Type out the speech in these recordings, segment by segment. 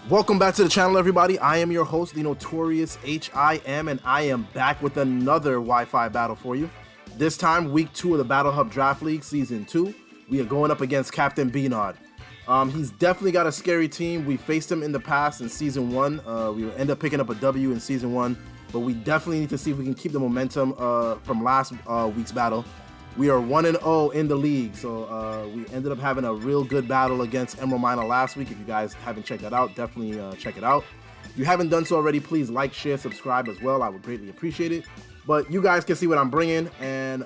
Welcome back to the channel, everybody. I am your host, the notorious H.I.M, and I am back with another Wi-Fi battle for you. This time, week 2 of the Battle Hub Draft League, season 2. We are going up against Captain B-Nard. He's definitely got a scary team. We faced him in the past in season 1. We end up picking up a W in season 1, but we definitely need to see if we can keep the momentum from last week's battle. We are 1-0 in the league, so we ended up having a real good battle against Emerald Miner last week. If you guys haven't checked that out, definitely check it out. If you haven't done so already, please like, share, subscribe as well. I would greatly appreciate it. But you guys can see what I'm bringing, and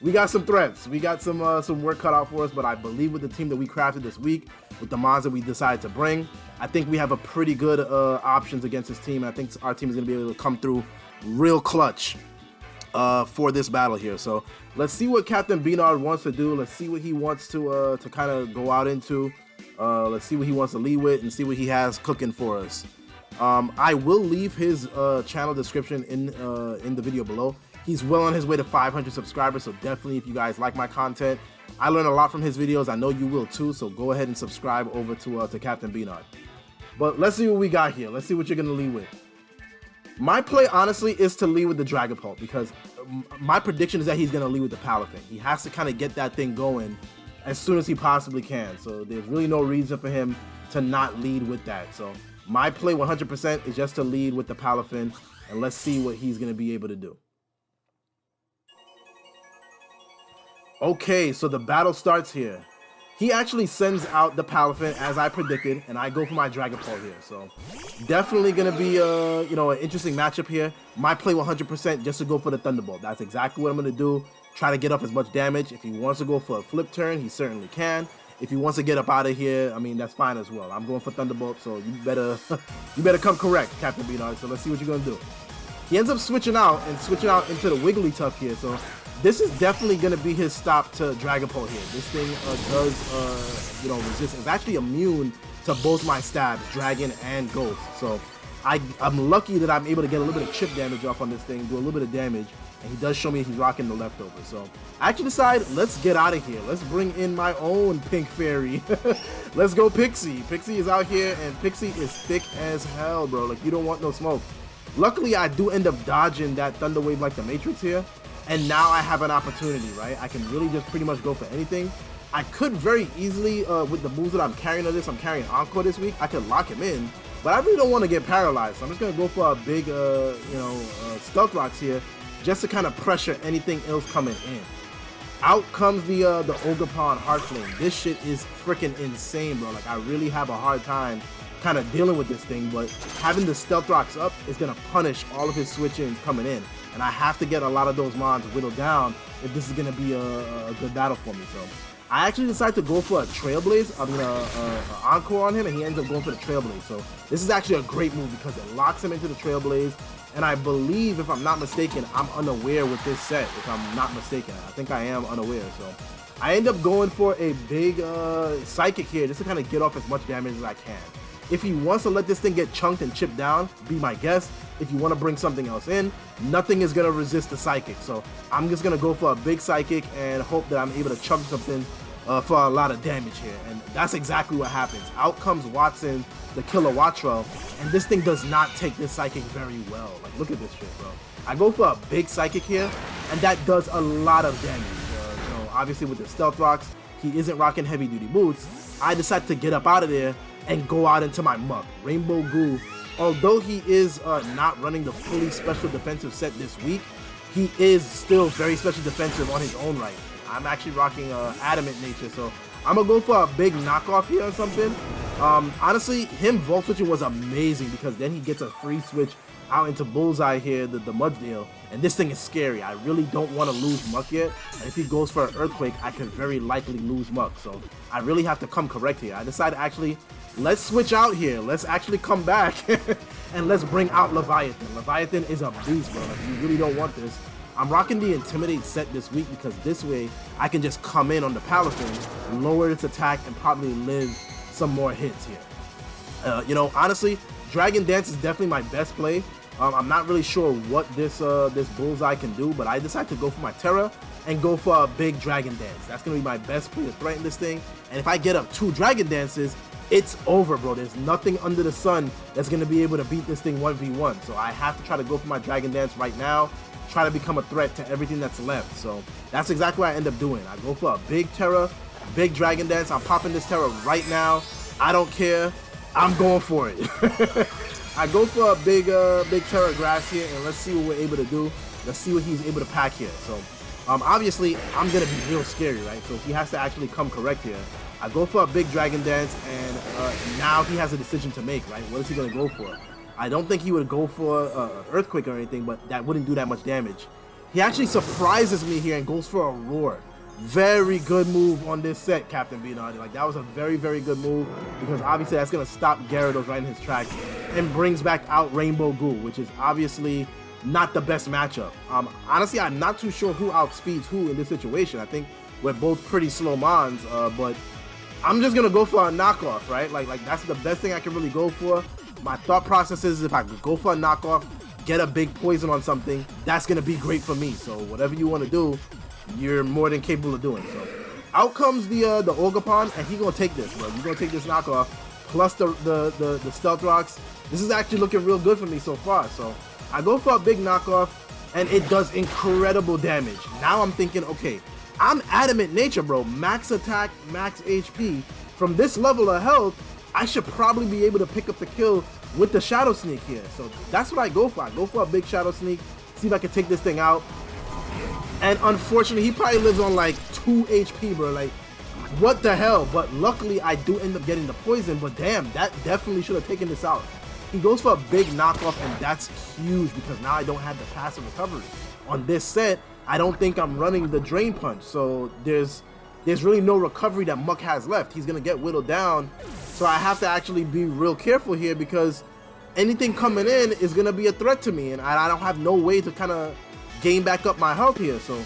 we got some threats. We got some work cut out for us, but I believe with the team that we crafted this week, with the mods that we decided to bring, I think we have a pretty good options against this team. I think our team is going to be able to come through real clutch for this battle here. So let's see what Captain B-Nard wants to do. Let's see what he wants to kind of go out into. Let's see what he wants to lead with and see what he has cooking for us. I will leave his channel description in the video below. He's well on his way to 500 subscribers, so definitely if you guys like my content, I learn a lot from his videos. I know you will too, so go ahead and subscribe over to Captain B-Nard. But let's see what we got here. Let's see what you're gonna lead with. My play, honestly, is to lead with the Dragapult because my prediction is that he's going to lead with the Palafin. He has to kind of get that thing going as soon as he possibly can. So there's really no reason for him to not lead with that. So my play 100% is just to lead with the Palafin, and let's see what he's going to be able to do. Okay, so the battle starts here. He actually sends out the Palafin as I predicted, and I go for my Dragapult here. So definitely gonna be you know, an interesting matchup here. My play 100% just to go for the Thunderbolt. That's exactly what I'm gonna do. Try to get up as much damage. If he wants to go for a flip turn, he certainly can. If he wants to get up out of here, I mean, that's fine as well. I'm going for Thunderbolt, so you better come correct, Captain B-Nard. So let's see what you're gonna do. He ends up switching out into the Wigglytuff here. So this is definitely going to be his stop to Dragapult here. This thing does, you know, resist. It's actually immune to both my stabs, Dragon and Ghost. So I'm lucky that I'm able to get a little bit of chip damage off on this thing, do a little bit of damage, and he does show me he's rocking the leftover. So I actually decide, let's get out of here. Let's bring in my own Pink Fairy. Let's go Pixie. Pixie is out here, and Pixie is thick as hell, bro. Like, you don't want no smoke. Luckily, I do end up dodging that Thunder Wave like the Matrix here. And now I have an opportunity, right? I can really just pretty much go for anything. I could very easily, with the moves that I'm carrying on this, I'm carrying Encore this week, I could lock him in, but I really don't want to get paralyzed. So I'm just going to go for a big, Stealth Rocks here, just to kind of pressure anything else coming in. Out comes the Ogerpon Heartflame. This shit is freaking insane, bro. Like, I really have a hard time kind of dealing with this thing, but having the Stealth Rocks up is going to punish all of his switch-ins coming in. And I have to get a lot of those mons whittled down if this is going to be a good battle for me. So I actually decided to go for a Trailblaze, Encore on him, and he ends up going for the Trailblaze. So this is actually a great move because it locks him into the Trailblaze. And I believe, if I'm not mistaken, I'm unaware with this set, if I'm not mistaken. I think I am unaware. So I end up going for a big Psychic here just to kind of get off as much damage as I can. If he wants to let this thing get chunked and chipped down, be my guest. If you want to bring something else in, nothing is going to resist the Psychic. So I'm just going to go for a big Psychic and hope that I'm able to chunk something for a lot of damage here. And that's exactly what happens. Out comes Watson, the Killer Watro, and this thing does not take this Psychic very well. Like, look at this shit, bro. I go for a big Psychic here, and that does a lot of damage. You know, obviously with the Stealth Rocks, he isn't rocking heavy duty boots. I decide to get up out of there and go out into my muck. Rainbow Goo, although he is not running the fully special defensive set this week, he is still very special defensive on his own right. I'm actually rocking Adamant Nature, so I'm gonna go for a big knockoff here or something. Honestly, him Volt Switching was amazing because then he gets a free switch out into Bullseye here, the Mudsdale, and this thing is scary. I really don't want to lose Muck yet, and if he goes for an Earthquake, I could very likely lose Muck, so I really have to come correct here. I decided actually, let's switch out here. Let's actually come back and let's bring out Leviathan. Leviathan is a beast, bro. Like, you really don't want this. I'm rocking the Intimidate set this week because this way I can just come in on the Palafin, lower its attack, and probably live some more hits here. You know, honestly, Dragon Dance is definitely my best play. I'm not really sure what this Bullseye can do, but I decided to go for my Terra and go for a big Dragon Dance. That's going to be my best play to threaten this thing. And if I get up 2 Dragon Dances, it's over, bro. There's nothing under the sun that's going to be able to beat this thing 1v1. So I have to try to go for my Dragon Dance right now, try to become a threat to everything that's left. So that's exactly what I end up doing. I go for a big Terra, big Dragon Dance. I'm popping this Terra right now. I don't care. I'm going for it. I go for a big Terra Grass here, and let's see what we're able to do. Let's see what he's able to pack here. So obviously, I'm going to be real scary, right? So he has to actually come correct here. I go for a big Dragon Dance, and now he has a decision to make, right? What is he going to go for? I don't think he would go for Earthquake or anything, but that wouldn't do that much damage. He actually surprises me here and goes for a Roar. Very good move on this set, Captain B-Nard. Like, that was a very, very good move, because obviously that's going to stop Gyarados right in his tracks and brings back out Rainbow Ghoul, which is obviously not the best matchup. Honestly, I'm not too sure who outspeeds who in this situation. I think we're both pretty slow mons, but I'm just gonna go for a knockoff, right? Like that's the best thing I can really go for. My thought process is if I could go for a knockoff, get a big poison on something, that's gonna be great for me. So whatever you want to do, you're more than capable of doing. So out comes the Ogerpon, and he's gonna take this, bro. You're gonna take this knockoff plus the Stealth Rocks. This is actually looking real good for me so far. So I go for a big knockoff, and it does incredible damage. Now I'm thinking, okay, I'm Adamant Nature, bro. Max attack, max HP. From this level of health, I should probably be able to pick up the kill with the Shadow Sneak here. So that's what I go for. I go for a big Shadow Sneak, see if I can take this thing out. And unfortunately, he probably lives on like 2 HP, bro. Like, what the hell? But luckily, I do end up getting the poison. But damn, that definitely should have taken this out. He goes for a big knockoff, and that's huge because now I don't have the passive recovery. On this set, I don't think I'm running the Drain Punch, so there's really no recovery that Muck has left. He's gonna get whittled down, so I have to actually be real careful here because anything coming in is gonna be a threat to me, and I don't have no way to kind of gain back up my health here. So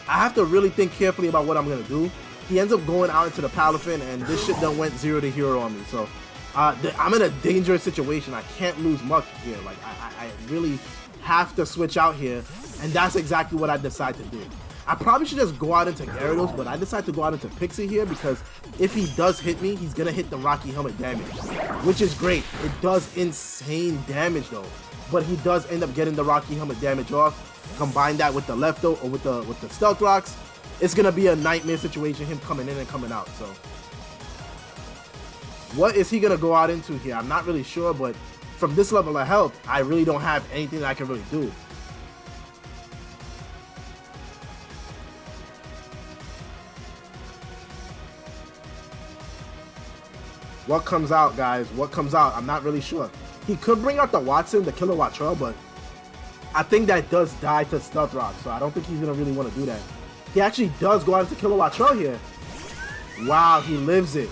I have to really think carefully about what I'm gonna do. He ends up going out into the Palafin, and this shit done went 0 to hero on me. So I'm in a dangerous situation. I can't lose Muck here. Like I really have to switch out here. And that's exactly what I decide to do. I probably should just go out into Gyarados, but I decide to go out into Pixie here because if he does hit me, he's gonna hit the Rocky Helmet damage, which is great. It does insane damage though, but he does end up getting the Rocky Helmet damage off. Combine that with the Lefto or with the Stealth Rocks, it's gonna be a nightmare situation, him coming in and coming out. So what is he gonna go out into here? I'm not really sure, but from this level of health, I really don't have anything that I can really do. What comes out, guys? What comes out? I'm not really sure. He could bring out the Watson, the Killer Wattrell, but I think that does die to Stealth Rock, so I don't think he's going to really want to do that. He actually does go out into Killer Wattrell here. Wow, he lives it.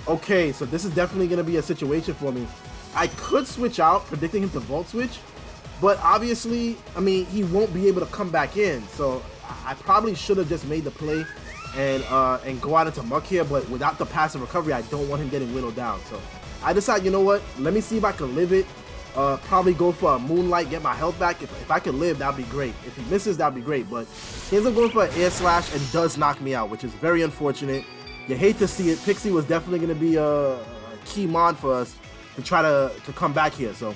Okay, so this is definitely going to be a situation for me. I could switch out, predicting him to Volt Switch, but obviously, I mean, he won't be able to come back in, so I probably should have just made the play and go out into Muck here, but without the passive recovery, I don't want him getting whittled down. So I decide, you know what, let me see if I can live it, probably go for a Moonlight, get my health back. If I can live, that'd be great. If he misses, that'd be great, but he ends up going for an Air Slash and does knock me out, which is very unfortunate. You hate to see it. Pixie was definitely going to be a key mon for us to try to come back here. So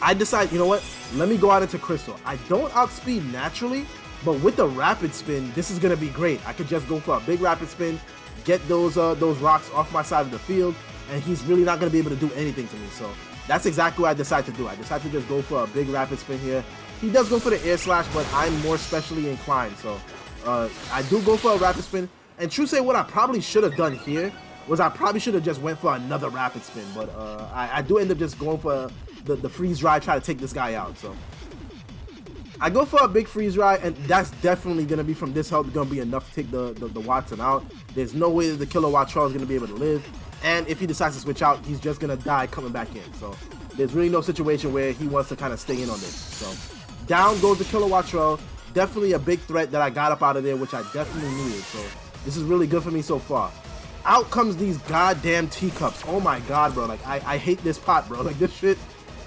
I decide, you know what, let me go out into Crystal. I don't outspeed naturally, but with the Rapid Spin, this is going to be great. I could just go for a big Rapid Spin, get those rocks off my side of the field, and he's really not going to be able to do anything to me. So that's exactly what I decide to do. I decide to just go for a big Rapid Spin here. He does go for the Air Slash, but I'm more specially inclined. So I do go for a Rapid Spin. And true say, what I probably should have done here was I probably should have just went for another Rapid Spin. But I do end up just going for the Freeze Dry, try to take this guy out. So I go for a big Freeze Dry, and that's definitely going to be, from this health, going to be enough to take the Watson out. There's no way that the Killer Wattrell is going to be able to live. And if he decides to switch out, he's just going to die coming back in. So there's really no situation where he wants to kind of stay in on this. So down goes the Killer Wattrell. Definitely a big threat that I got up out of there, which I definitely needed. So this is really good for me so far. Out comes these goddamn teacups. Oh my god, bro. Like, I hate this pot, bro. Like, this shit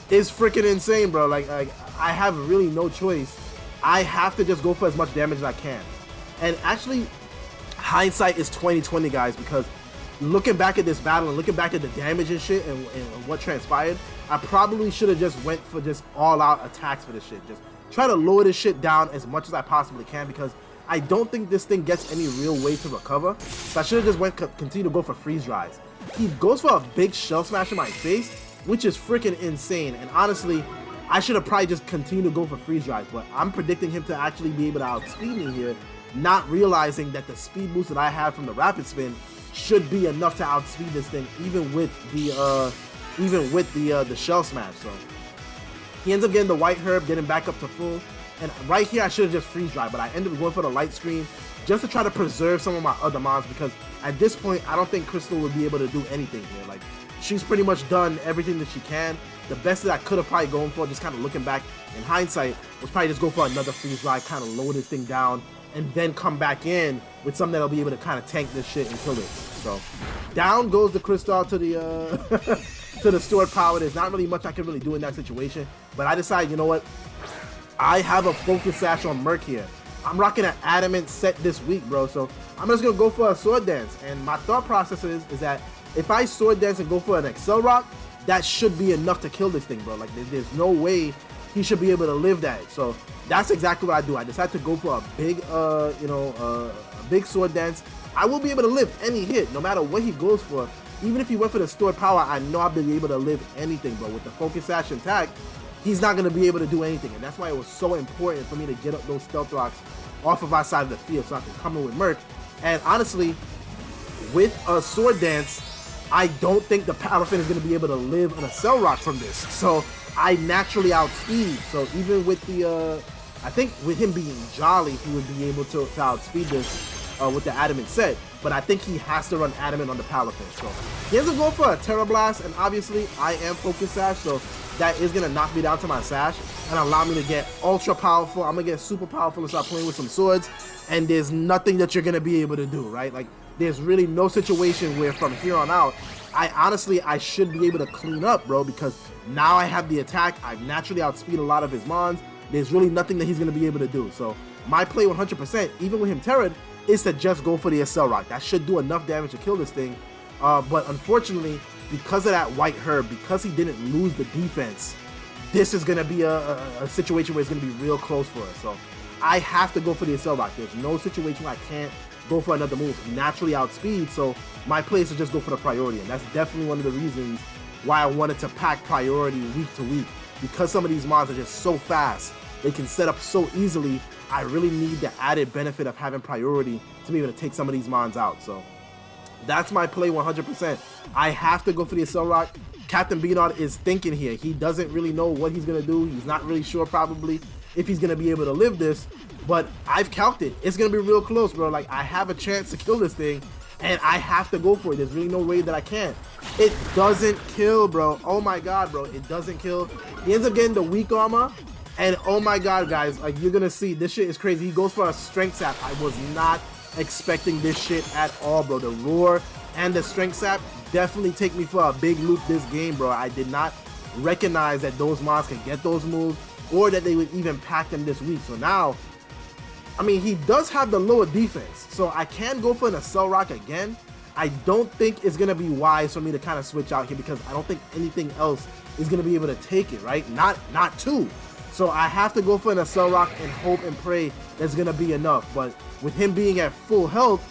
is freaking insane, bro. Like I have really no choice. I have to just go for as much damage as I can. And actually, hindsight is 20/20, guys, because looking back at this battle and looking back at the damage and shit and what transpired, I probably should have just went for just all-out attacks for this shit. Just try to lower this shit down as much as I possibly can, because I don't think this thing gets any real way to recover. So I should have just continue to go for freeze dries. He goes for a big shell smash in my face, which is freaking insane. And honestly, I should have probably just continued to go for freeze dries, but I'm predicting him to actually be able to outspeed me here, not realizing that the speed boost that I have from the rapid spin should be enough to outspeed this thing, even with the shell smash. So he ends up getting the white herb, getting back up to full. And right here, I should have just freeze dried, but I ended up going for the light screen just to try to preserve some of my other mons, because at this point, I don't think Crystal would be able to do anything here. Like, she's pretty much done everything that she can. The best that I could have probably gone for, just kind of looking back in hindsight, was probably just go for another freeze dry, kind of lower this thing down, and then come back in with something that'll be able to kind of tank this shit and kill it. So down goes the Crystal to the to the stored power. There's not really much I can really do in that situation, but I decided, you know what? I have a focus sash on Merc here. I'm rocking an adamant set this week, bro. So I'm just gonna go for a sword dance. And my thought process is that if I sword dance and go for an Excel Rock, that should be enough to kill this thing, bro. Like, there's no way he should be able to live that. So that's exactly what I do. I decided to go for a big, a big sword dance. I will be able to live any hit, no matter what he goes for. Even if he went for the stored power, I know I'll be able to live anything, bro. With the focus sash intact, he's not going to be able to do anything. And that's why it was so important for me to get up those stealth rocks off of our side of the field so I can come in with Merc. And honestly, with a sword dance, I don't think the Palafin is going to be able to live on a cell rock from this. So I naturally outspeed. So even with the, I think with him being jolly, he would be able to outspeed this with the adamant set. But I think he has to run adamant on the Palafin. So he ends up going for a Terra Blast, and obviously I am focus sash, so that is going to knock me down to my sash and allow me to get ultra powerful. I'm going to get super powerful and start playing with some swords, and there's nothing that you're going to be able to do, right? Like, there's really no situation where from here on out, I should be able to clean up, bro, because now I have the attack. I've naturally outspeed a lot of his mons. There's really nothing that he's going to be able to do. So my play 100%, even with him Terra'd, is to just go for the Accel Rock. That should do enough damage to kill this thing. But unfortunately, because of that white herb, because he didn't lose the defense, this is going to be a situation where it's going to be real close for us. So I have to go for the Accel Rock. There's no situation where I can't go for another move. Naturally outspeed, so my play is to just go for the priority. And that's definitely one of the reasons why I wanted to pack priority week to week. Because some of these mons are just so fast, they can set up so easily, I really need the added benefit of having priority to be able to take some of these mons out. So that's my play 100%. I have to go for the Accel Rock. Captain B-Nard is thinking here. He doesn't really know what he's going to do. He's not really sure probably if he's going to be able to live this. But I've counted. It's going to be real close, bro. Like, I have a chance to kill this thing, and I have to go for it. There's really no way that I can't. It doesn't kill, bro. Oh my god, bro. It doesn't kill. He ends up getting the weak armor. And oh my god, guys, like, you're gonna see, this shit is crazy. He goes for a strength sap. I was not expecting this shit at all, bro. The roar and the strength sap definitely take me for a big loop this game, bro. I did not recognize that those mons could get those moves, or that they would even pack them this week. So now, I mean, he does have the lower defense, so I can go for an Accel Rock again. I don't think it's gonna be wise for me to kind of switch out here, because I don't think anything else is gonna be able to take it, right? Not two. So I have to go for an Accel Rock and hope and pray that's going to be enough. But with him being at full health,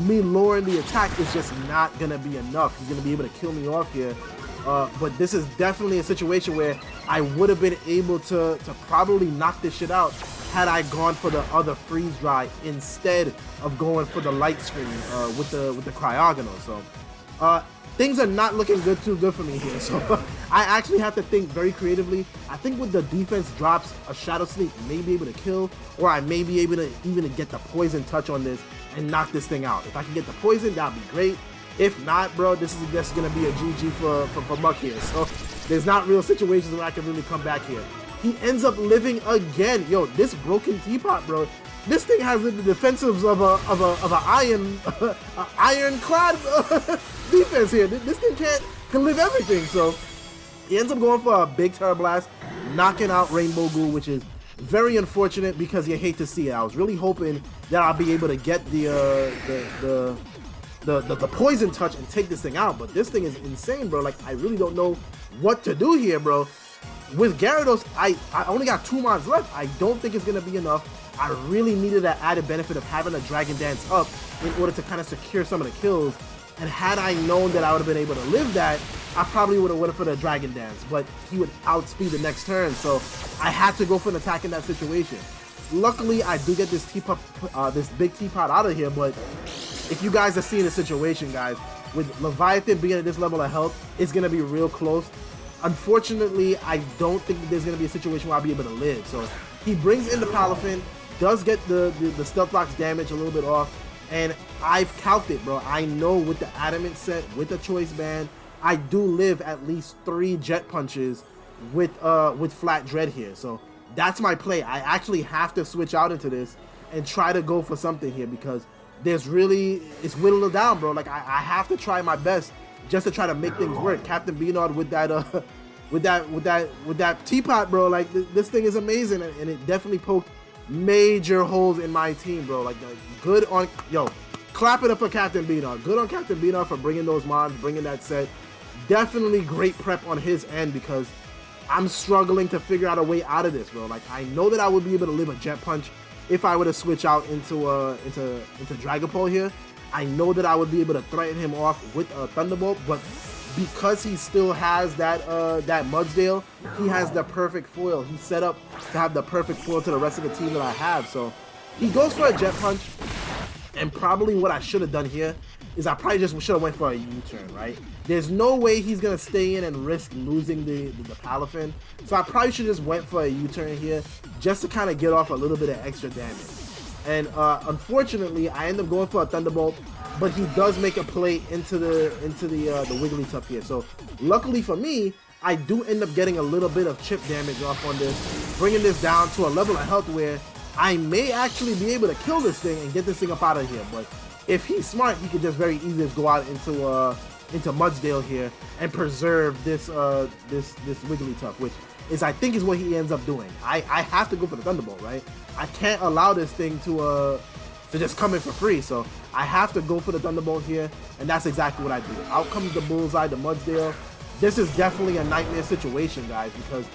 me lowering the attack is just not going to be enough. He's going to be able to kill me off here. But this is definitely a situation where I would have been able to probably knock this shit out had I gone for the other freeze dry instead of going for the light screen with the cryogonal. So things are not looking too good for me here. So I actually have to think very creatively. I think with the defense drops, a Shadow Sneak may be able to kill, or I may be able to even get the poison touch on this and knock this thing out. If I can get the poison, that'd be great. If not, bro, this is just gonna be a GG for Muck here. So there's not real situations where I can really come back here. He ends up living again. Yo, this broken teapot, bro. This thing has the defensives of a ironclad defense here. This thing can live everything. So he ends up going for a big Terra Blast, knocking out Rainbow Ghoul, which is very unfortunate because you hate to see it. I was really hoping that I'll be able to get the the poison touch and take this thing out. But this thing is insane, bro. Like, I really don't know what to do here, bro. With Gyarados, I only got 2 mons left. I don't think it's gonna be enough. I really needed that added benefit of having a Dragon Dance up in order to kind of secure some of the kills. And had I known that I would have been able to live that, I probably would have went for the Dragon Dance, but he would outspeed the next turn, so I had to go for an attack in that situation. Luckily, I do get this this big teapot out of here, but if you guys are seeing the situation, guys, with Leviathan being at this level of health, it's going to be real close. Unfortunately, I don't think that there's going to be a situation where I'll be able to live. So he brings in the Palafin, does get the Stealth Rock's damage a little bit off, and I've calced it, bro. I know with the Adamant set, with the Choice Band, I do live at least 3 Jet Punches with Flat Dread here. So that's my play. I actually have to switch out into this and try to go for something here because there's really, it's whittled down, bro. Like, I have to try my best just to try to make things work. Captain B-Nard with that teapot, bro. Like, this thing is amazing, and it definitely poked major holes in my team, bro. Like, good on, yo, clap it up for Captain B-Nard. Good on Captain B-Nard for bringing those mons, bringing that set. Definitely great prep on his end because I'm struggling to figure out a way out of this, bro. Like, I know that I would be able to live a Jet Punch if I were to switch out into Dragapult here. I know that I would be able to threaten him off with a Thunderbolt, but because he still has that Mudsdale, he has the perfect foil. He's set up to have the perfect foil to the rest of the team that I have. So he goes for a Jet Punch, and probably what I should have done here is I probably just should have went for a U-turn, right? There's no way he's gonna stay in and risk losing the Palafin, so I probably should just went for a U-turn here just to kind of get off a little bit of extra damage. And unfortunately, I end up going for a Thunderbolt, but he does make a play into the Wigglytuff here. So luckily for me, I do end up getting a little bit of chip damage off on this, bringing this down to a level of health where I may actually be able to kill this thing and get this thing up out of here. But if he's smart, he could just very easily just go out into Mudsdale here and preserve this Wigglytuff, which is, I think, is what he ends up doing. I have to go for the Thunderbolt, right? I can't allow this thing to just come in for free, so I have to go for the Thunderbolt here, and that's exactly what I do. Out comes the Bullseye, the Mudsdale. This is definitely a nightmare situation, guys, because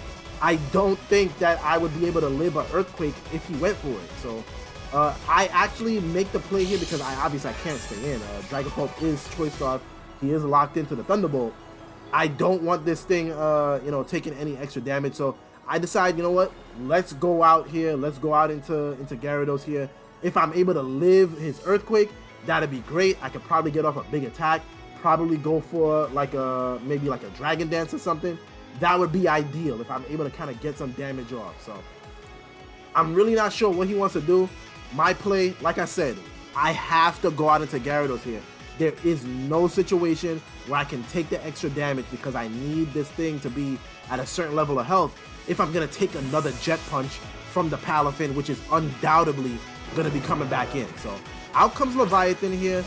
I don't think that I would be able to live an Earthquake if he went for it. So I actually make the play here because obviously I can't stay in. Dragapult is Choice Scarf. He is locked into the Thunderbolt. I don't want this thing, taking any extra damage. So I decide, you know what? Let's go out here. Let's go out into Gyarados here. If I'm able to live his Earthquake, that'd be great. I could probably get off a big attack. Probably go for maybe like a Dragon Dance or something. That would be ideal if I'm able to kind of get some damage off. So I'm really not sure what he wants to do. My play, like I said, I have to go out into Gyarados here. There is no situation where I can take the extra damage because I need this thing to be at a certain level of health if I'm going to take another Jet Punch from the Palafin, which is undoubtedly going to be coming back in. So out comes Leviathan here.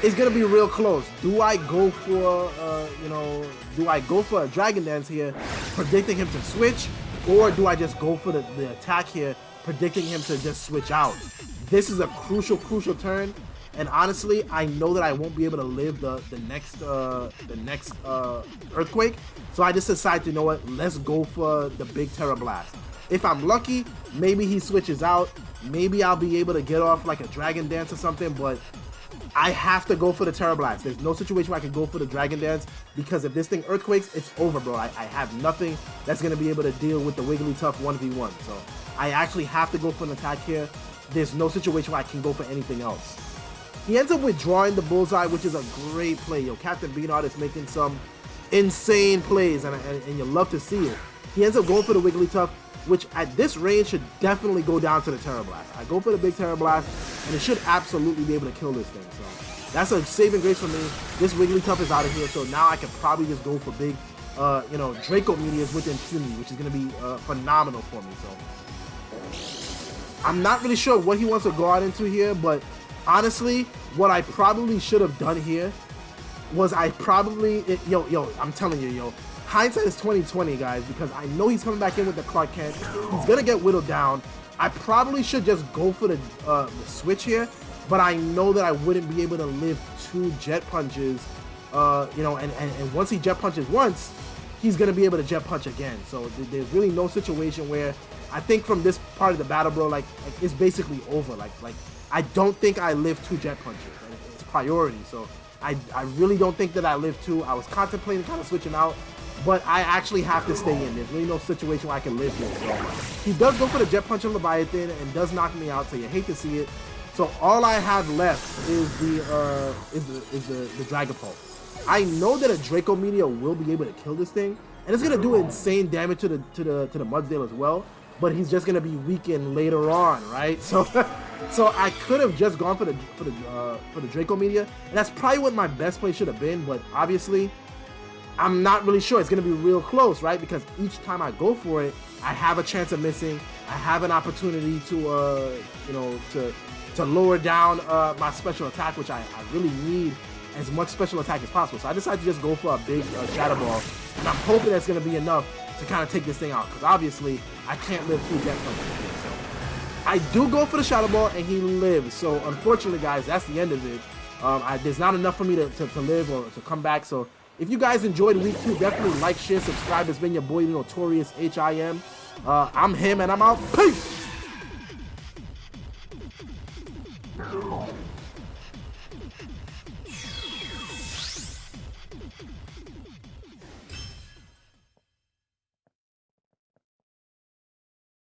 It's going to be real close. Do I go for, a Dragon Dance here, predicting him to switch, or do I just go for the attack here, predicting him to just switch out? This is a crucial turn. And honestly, I know that I won't be able to live the next Earthquake. So I just decided, you know what, let's go for the big Terra Blast. If I'm lucky, maybe he switches out. Maybe I'll be able to get off like a Dragon Dance or something, but I have to go for the Terra Blast. There's no situation where I can go for the Dragon Dance because if this thing Earthquakes, it's over, bro. I have nothing that's going to be able to deal with the Wigglytuff 1v1. So I actually have to go for an attack here. There's no situation where I can go for anything else. He ends up withdrawing the Bullseye, which is a great play. Yo, Captain B-Nard is making some insane plays, and you love to see it. He ends up going for the Wigglytuff, which at this range should definitely go down to the Terra Blast. I go for the big Terra Blast, and it should absolutely be able to kill this thing. So that's a saving grace for me. This Wigglytuff is out of here, so now I can probably just go for big, Draco Meteors with Impunity, which is going to be phenomenal for me. So I'm not really sure what he wants to go out into here, but honestly, what I probably should have done here was I'm telling you, hindsight is 20/20, guys, because I know he's coming back in with the Clark Kent. He's gonna get whittled down. I probably should just go for the switch here but I know that I wouldn't be able to live 2 jet punches, you know, and once he jet punches once, he's gonna be able to jet punch again. So there's really no situation where I think from this part of the battle, bro, like it's basically over. Like I don't think I live 2 jet punches. It's priority. So I really don't think that I live 2. I was contemplating kind of switching out, but I actually have to stay in. There's really no situation where I can live here. So he does go for the jet punch on Leviathan and does knock me out. So you hate to see it. So all I have left is the Dragon Pulse. I know that a Draco Meteor will be able to kill this thing, and it's gonna do insane damage to the Mudsdale as well. But he's just gonna be weakened later on, right? So, so I could have just gone for the Draco Meteor, and that's probably what my best play should have been. But obviously, I'm not really sure. It's gonna be real close, right? Because each time I go for it, I have a chance of missing. I have an opportunity to, you know, to lower down my special attack, which I really need as much special attack as possible. So I decided to just go for a big Shadow Ball, and I'm hoping that's going to be enough to kind of take this thing out, because obviously I can't live 2 jet punches here. So I do go for the Shadow Ball, and he lives. So unfortunately, guys, that's the end of it. There's not enough for me to live or to come back. So if you guys enjoyed week 2, definitely like, share, subscribe. It's been your boy, the notorious H.I.M. I'm him, and I'm out. Peace!